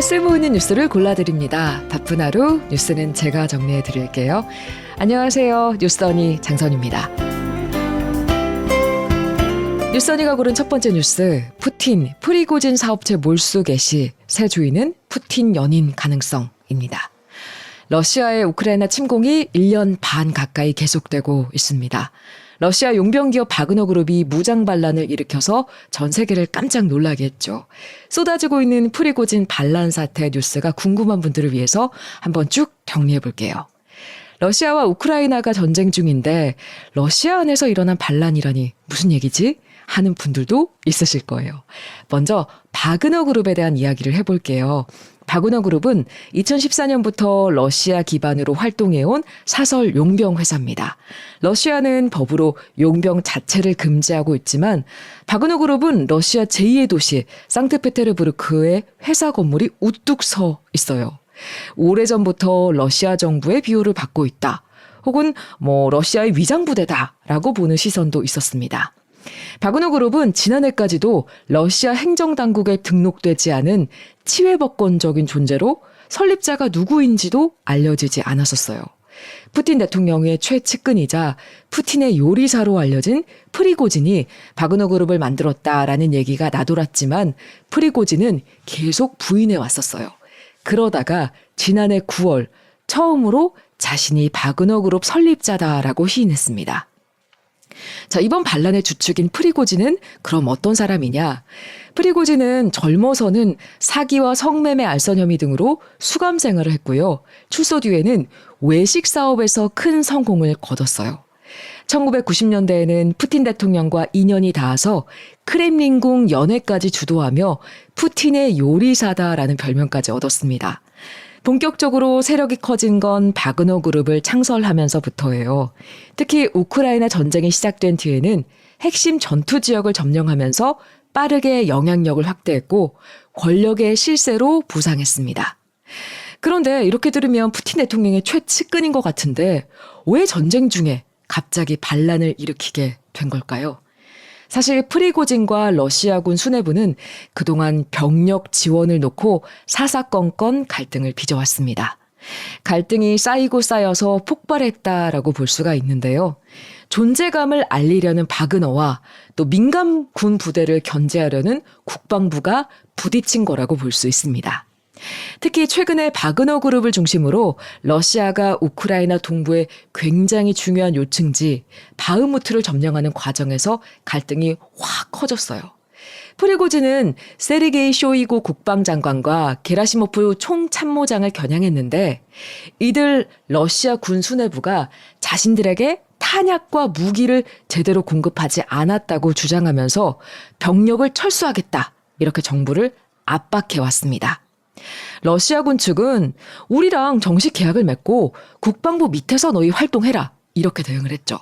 하루의 쓸모있는 뉴스를 골라드립니다. 바쁜 하루 뉴스는 제가 정리해드릴게요. 안녕하세요. 뉴스더니 장선입니다. 뉴스더니가 고른 첫 번째 뉴스, 푸틴, 프리고진 사업체 몰수 개시, 새 주인은 푸틴 연인 가능성입니다. 러시아의 우크라이나 침공이 1년 반 가까이 계속되고 있습니다. 러시아 용병기업 바그너 그룹이 무장 반란을 일으켜서 전 세계를 깜짝 놀라게 했죠. 쏟아지고 있는 프리고진 반란 사태 뉴스가 궁금한 분들을 위해서 한번 쭉 정리해 볼게요. 러시아와 우크라이나가 전쟁 중인데 러시아 안에서 일어난 반란이라니 무슨 얘기지? 하는 분들도 있으실 거예요. 먼저 바그너 그룹에 대한 이야기를 해볼게요. 바그너 그룹은 2014년부터 러시아 기반으로 활동해온 사설 용병 회사입니다. 러시아는 법으로 용병 자체를 금지하고 있지만 바그너 그룹은 러시아 제2의 도시 상트페테르부르크에 회사 건물이 우뚝 서 있어요. 오래전부터 러시아 정부의 비호를 받고 있다. 혹은 러시아의 위장부대다라고 보는 시선도 있었습니다. 바그너 그룹은 지난해까지도 러시아 행정당국에 등록되지 않은 치외법권적인 존재로 설립자가 누구인지도 알려지지 않았었어요. 푸틴 대통령의 최측근이자 푸틴의 요리사로 알려진 프리고진이 바그너 그룹을 만들었다라는 얘기가 나돌았지만 프리고진은 계속 부인해 왔었어요. 그러다가 지난해 9월 처음으로 자신이 바그너 그룹 설립자다라고 시인했습니다. 자, 이번 반란의 주축인 프리고진은 그럼 어떤 사람이냐? 프리고진은 젊어서는 사기와 성매매 알선 혐의 등으로 수감 생활을 했고요. 출소 뒤에는 외식 사업에서 큰 성공을 거뒀어요. 1990년대에는 푸틴 대통령과 인연이 닿아서 크렘린궁 연회까지 주도하며 푸틴의 요리사다라는 별명까지 얻었습니다. 본격적으로 세력이 커진 건 바그너 그룹을 창설하면서부터예요. 특히 우크라이나 전쟁이 시작된 뒤에는 핵심 전투 지역을 점령하면서 빠르게 영향력을 확대했고 권력의 실세로 부상했습니다. 그런데 이렇게 들으면 푸틴 대통령의 최측근인 것 같은데 왜 전쟁 중에 갑자기 반란을 일으키게 된 걸까요? 사실 프리고진과 러시아군 수뇌부는 그동안 병력 지원을 놓고 사사건건 갈등을 빚어왔습니다. 갈등이 쌓이고 쌓여서 폭발했다라고 볼 수가 있는데요. 존재감을 알리려는 바그너와 또 민간군 부대를 견제하려는 국방부가 부딪힌 거라고 볼 수 있습니다. 특히 최근에 바그너 그룹을 중심으로 러시아가 우크라이나 동부의 굉장히 중요한 요층지 바흐무트를 점령하는 과정에서 갈등이 확 커졌어요. 프리고진은 세르게이 쇼이구 국방장관과 게라시모프 총참모장을 겨냥했는데 이들 러시아 군 수뇌부가 자신들에게 탄약과 무기를 제대로 공급하지 않았다고 주장하면서 병력을 철수하겠다 이렇게 정부를 압박해왔습니다. 러시아군 측은 우리랑 정식 계약을 맺고 국방부 밑에서 너희 활동해라 이렇게 대응을 했죠.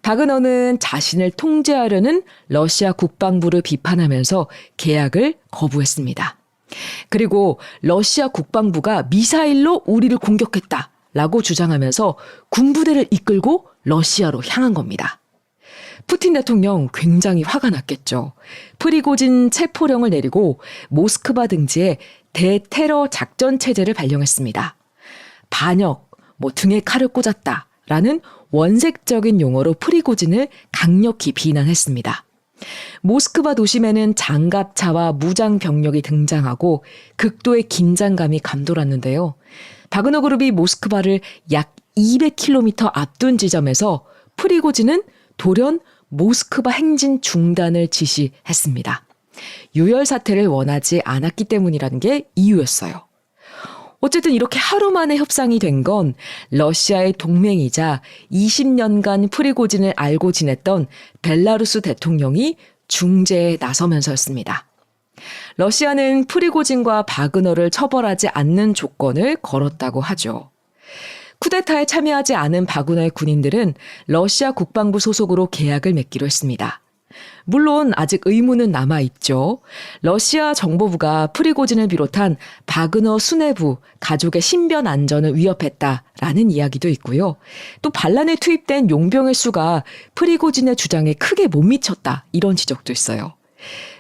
바그너는 자신을 통제하려는 러시아 국방부를 비판하면서 계약을 거부했습니다. 그리고 러시아 국방부가 미사일로 우리를 공격했다라고 주장하면서 군부대를 이끌고 러시아로 향한 겁니다. 푸틴 대통령 굉장히 화가 났겠죠. 프리고진 체포령을 내리고 모스크바 등지에 대테러 작전 체제를 발령했습니다. 반역, 등에 칼을 꽂았다라는 원색적인 용어로 프리고진을 강력히 비난했습니다. 모스크바 도심에는 장갑차와 무장 병력이 등장하고 극도의 긴장감이 감돌았는데요. 바그너 그룹이 모스크바를 약 200km 앞둔 지점에서 프리고진은 돌연 모스크바 행진 중단을 지시했습니다. 유혈 사태를 원하지 않았기 때문이라는 게 이유였어요. 어쨌든 이렇게 하루 만에 협상이 된 건 러시아의 동맹이자 20년간 프리고진을 알고 지냈던 벨라루스 대통령이 중재에 나서면서였습니다. 러시아는 프리고진과 바그너를 처벌하지 않는 조건을 걸었다고 하죠. 쿠데타에 참여하지 않은 바그너의 군인들은 러시아 국방부 소속으로 계약을 맺기로 했습니다. 물론 아직 의문은 남아있죠. 러시아 정보부가 프리고진을 비롯한 바그너 수뇌부, 가족의 신변 안전을 위협했다라는 이야기도 있고요. 또 반란에 투입된 용병의 수가 프리고진의 주장에 크게 못 미쳤다 이런 지적도 있어요.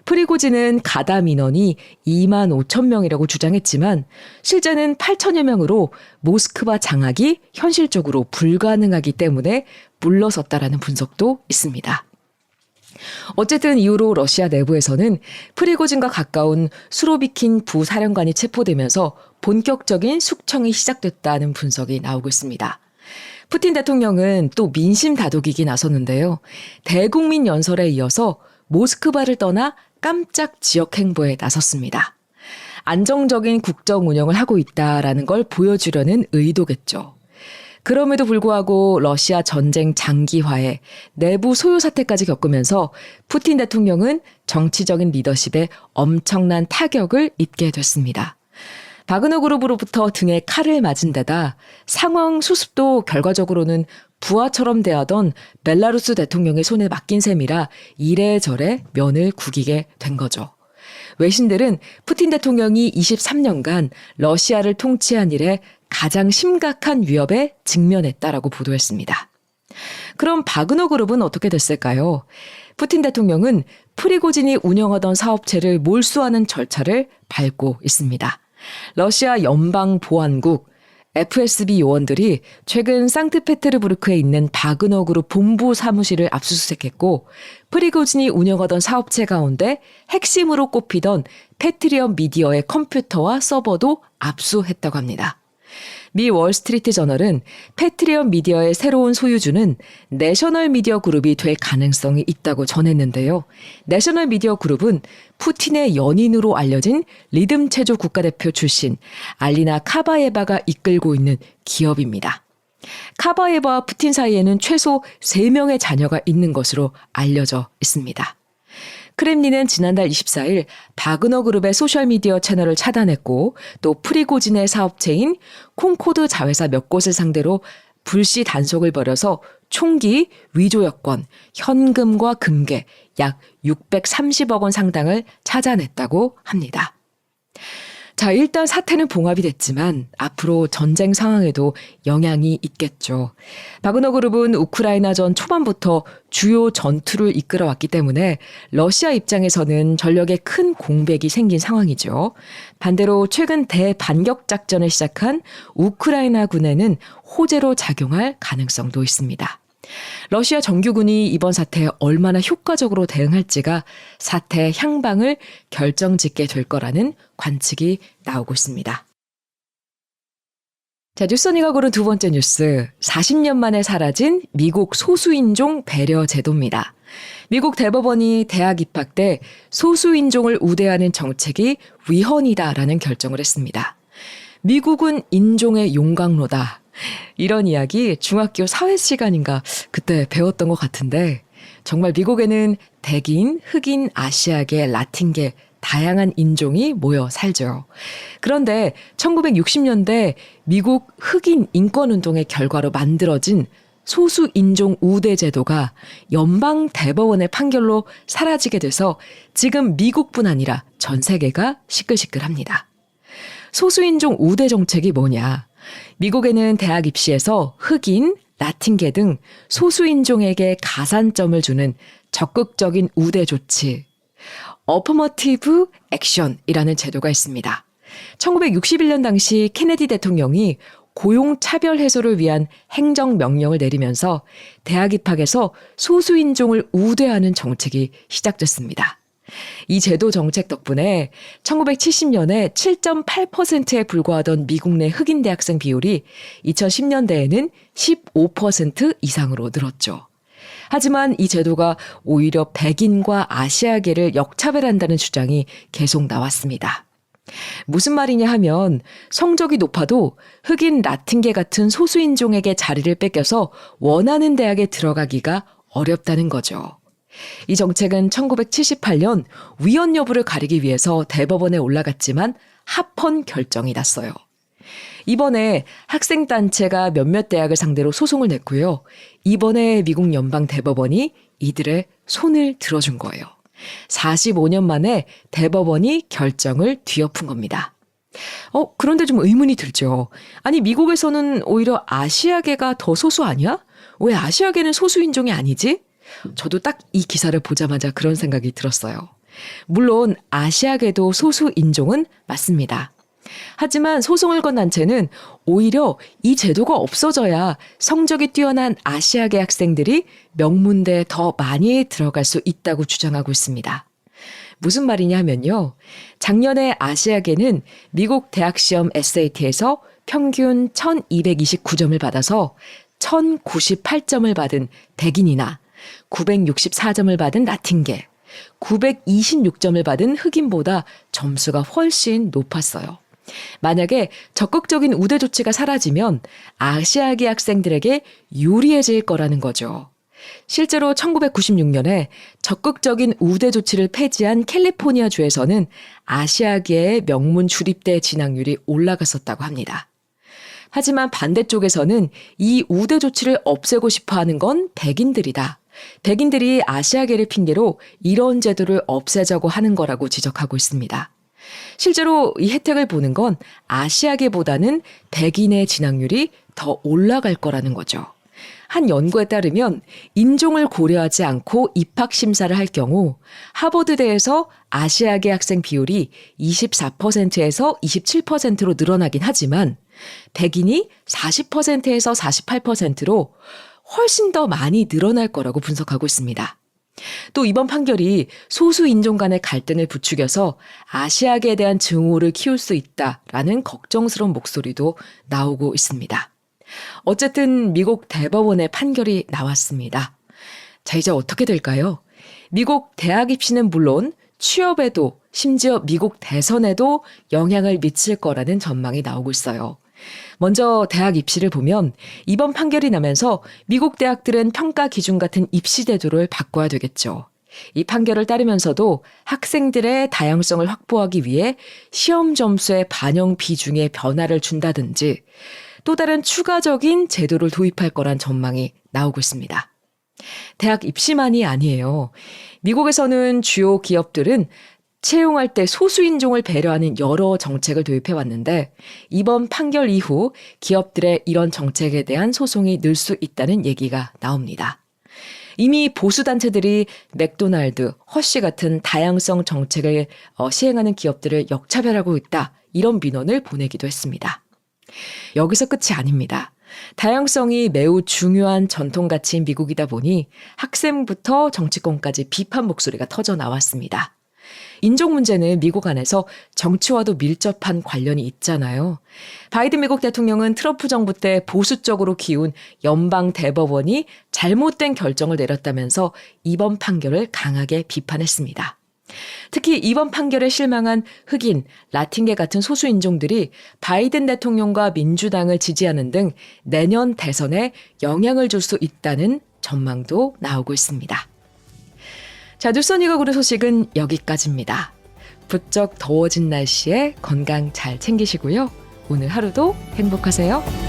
프리고진은 가담 인원이 2만 5천 명이라고 주장했지만 실제는 8천여 명으로 모스크바 장악이 현실적으로 불가능하기 때문에 물러섰다라는 분석도 있습니다. 어쨌든 이후로 러시아 내부에서는 프리고진과 가까운 수로비킨 부사령관이 체포되면서 본격적인 숙청이 시작됐다는 분석이 나오고 있습니다. 푸틴 대통령은 또 민심 다독이기 나섰는데요. 대국민 연설에 이어서 모스크바를 떠나 깜짝 지역 행보에 나섰습니다. 안정적인 국정 운영을 하고 있다라는 걸 보여주려는 의도겠죠. 그럼에도 불구하고 러시아 전쟁 장기화에 내부 소요 사태까지 겪으면서 푸틴 대통령은 정치적인 리더십에 엄청난 타격을 입게 됐습니다. 바그너 그룹으로부터 등에 칼을 맞은 데다 상황 수습도 결과적으로는 부하처럼 대하던 벨라루스 대통령의 손에 맡긴 셈이라 이래저래 면을 구기게 된 거죠. 외신들은 푸틴 대통령이 23년간 러시아를 통치한 이래 가장 심각한 위협에 직면했다라고 보도했습니다. 그럼 바그너 그룹은 어떻게 됐을까요? 푸틴 대통령은 프리고진이 운영하던 사업체를 몰수하는 절차를 밟고 있습니다. 러시아 연방보안국 FSB 요원들이 최근 상트페테르부르크에 있는 바그너 그룹 본부 사무실을 압수수색했고 프리고진이 운영하던 사업체 가운데 핵심으로 꼽히던 패트리엇 미디어의 컴퓨터와 서버도 압수했다고 합니다. 미 월스트리트 저널은 패트리엇 미디어의 새로운 소유주는 내셔널 미디어 그룹이 될 가능성이 있다고 전했는데요. 내셔널 미디어 그룹은 푸틴의 연인으로 알려진 리듬 체조 국가대표 출신 알리나 카바예바가 이끌고 있는 기업입니다. 카바예바와 푸틴 사이에는 최소 3명의 자녀가 있는 것으로 알려져 있습니다. 크렘린은 지난달 24일 바그너 그룹의 소셜미디어 채널을 차단했고 또 프리고진의 사업체인 콩코드 자회사 몇 곳을 상대로 불시 단속을 벌여서 총기, 위조 여권, 현금과 금괴 약 630억 원 상당을 찾아냈다고 합니다. 자, 일단 사태는 봉합이 됐지만 앞으로 전쟁 상황에도 영향이 있겠죠. 바그너 그룹은 우크라이나전 초반부터 주요 전투를 이끌어왔기 때문에 러시아 입장에서는 전력에 큰 공백이 생긴 상황이죠. 반대로 최근 대반격 작전을 시작한 우크라이나군에는 호재로 작용할 가능성도 있습니다. 러시아 정규군이 이번 사태에 얼마나 효과적으로 대응할지가 사태 향방을 결정짓게 될 거라는 관측이 나오고 있습니다. 자, 뉴스언니가 고른 두 번째 뉴스, 40년 만에 사라진 미국 소수인종 배려 제도입니다. 미국 대법원이 대학 입학 때 소수인종을 우대하는 정책이 위헌이다라는 결정을 했습니다. 미국은 인종의 용광로다. 이런 이야기 중학교 사회 시간인가 그때 배웠던 것 같은데 정말 미국에는 백인, 흑인, 아시아계, 라틴계 다양한 인종이 모여 살죠. 그런데 1960년대 미국 흑인 인권운동의 결과로 만들어진 소수인종 우대 제도가 연방 대법원의 판결로 사라지게 돼서 지금 미국뿐 아니라 전 세계가 시끌시끌합니다. 소수인종 우대 정책이 뭐냐? 미국에는 대학 입시에서 흑인, 라틴계 등 소수인종에게 가산점을 주는 적극적인 우대 조치, 어퍼머티브 액션이라는 제도가 있습니다. 1961년 당시 케네디 대통령이 고용차별 해소를 위한 행정명령을 내리면서 대학 입학에서 소수인종을 우대하는 정책이 시작됐습니다. 이 제도 정책 덕분에 1970년에 7.8%에 불과하던 미국 내 흑인 대학생 비율이 2010년대에는 15% 이상으로 늘었죠. 하지만 이 제도가 오히려 백인과 아시아계를 역차별한다는 주장이 계속 나왔습니다. 무슨 말이냐 하면 성적이 높아도 흑인 라틴계 같은 소수인종에게 자리를 뺏겨서 원하는 대학에 들어가기가 어렵다는 거죠. 이 정책은 1978년 위헌 여부를 가리기 위해서 대법원에 올라갔지만 합헌 결정이 났어요. 이번에 학생단체가 몇몇 대학을 상대로 소송을 냈고요. 이번에 미국 연방 대법원이 이들의 손을 들어준 거예요. 45년 만에 대법원이 결정을 뒤엎은 겁니다. 그런데 좀 의문이 들죠. 아니, 미국에서는 오히려 아시아계가 더 소수 아니야? 왜 아시아계는 소수인종이 아니지? 저도 딱 이 기사를 보자마자 그런 생각이 들었어요. 물론 아시아계도 소수 인종은 맞습니다. 하지만 소송을 건 단체는 오히려 이 제도가 없어져야 성적이 뛰어난 아시아계 학생들이 명문대에 더 많이 들어갈 수 있다고 주장하고 있습니다. 무슨 말이냐 하면요. 작년에 아시아계는 미국 대학시험 SAT에서 평균 1229점을 받아서 1098점을 받은 백인이나 964점을 받은 라틴계, 926점을 받은 흑인보다 점수가 훨씬 높았어요. 만약에 적극적인 우대 조치가 사라지면 아시아계 학생들에게 유리해질 거라는 거죠. 실제로 1996년에 적극적인 우대 조치를 폐지한 캘리포니아주에서는 아시아계의 명문 주립대 진학률이 올라갔었다고 합니다. 하지만 반대쪽에서는 이 우대 조치를 없애고 싶어 하는 건 백인들이다. 백인들이 아시아계를 핑계로 이런 제도를 없애자고 하는 거라고 지적하고 있습니다. 실제로 이 혜택을 보는 건 아시아계보다는 백인의 진학률이 더 올라갈 거라는 거죠. 한 연구에 따르면 인종을 고려하지 않고 입학 심사를 할 경우 하버드대에서 아시아계 학생 비율이 24%에서 27%로 늘어나긴 하지만 백인이 40%에서 48%로 훨씬 더 많이 늘어날 거라고 분석하고 있습니다. 또 이번 판결이 소수 인종 간의 갈등을 부추겨서 아시아계에 대한 증오를 키울 수 있다라는 걱정스러운 목소리도 나오고 있습니다. 어쨌든 미국 대법원의 판결이 나왔습니다. 자, 이제 어떻게 될까요? 미국 대학 입시는 물론 취업에도 심지어 미국 대선에도 영향을 미칠 거라는 전망이 나오고 있어요. 먼저 대학 입시를 보면 이번 판결이 나면서 미국 대학들은 평가 기준 같은 입시 제도를 바꿔야 되겠죠. 이 판결을 따르면서도 학생들의 다양성을 확보하기 위해 시험 점수의 반영 비중에 변화를 준다든지 또 다른 추가적인 제도를 도입할 거란 전망이 나오고 있습니다. 대학 입시만이 아니에요. 미국에서는 주요 기업들은 채용할 때 소수인종을 배려하는 여러 정책을 도입해 왔는데 이번 판결 이후 기업들의 이런 정책에 대한 소송이 늘 수 있다는 얘기가 나옵니다. 이미 보수단체들이 맥도날드, 허쉬 같은 다양성 정책을 시행하는 기업들을 역차별하고 있다. 이런 민원을 보내기도 했습니다. 여기서 끝이 아닙니다. 다양성이 매우 중요한 전통 가치인 미국이다 보니 학생부터 정치권까지 비판 목소리가 터져 나왔습니다. 인종 문제는 미국 안에서 정치와도 밀접한 관련이 있잖아요. 바이든 미국 대통령은 트럼프 정부 때 보수 쪽으로 기운 연방 대법원이 잘못된 결정을 내렸다면서 이번 판결을 강하게 비판했습니다. 특히 이번 판결에 실망한 흑인, 라틴계 같은 소수인종들이 바이든 대통령과 민주당을 지지하는 등 내년 대선에 영향을 줄 수 있다는 전망도 나오고 있습니다. 자, 뉴스원이거구의 소식은 여기까지입니다. 부쩍 더워진 날씨에 건강 잘 챙기시고요. 오늘 하루도 행복하세요.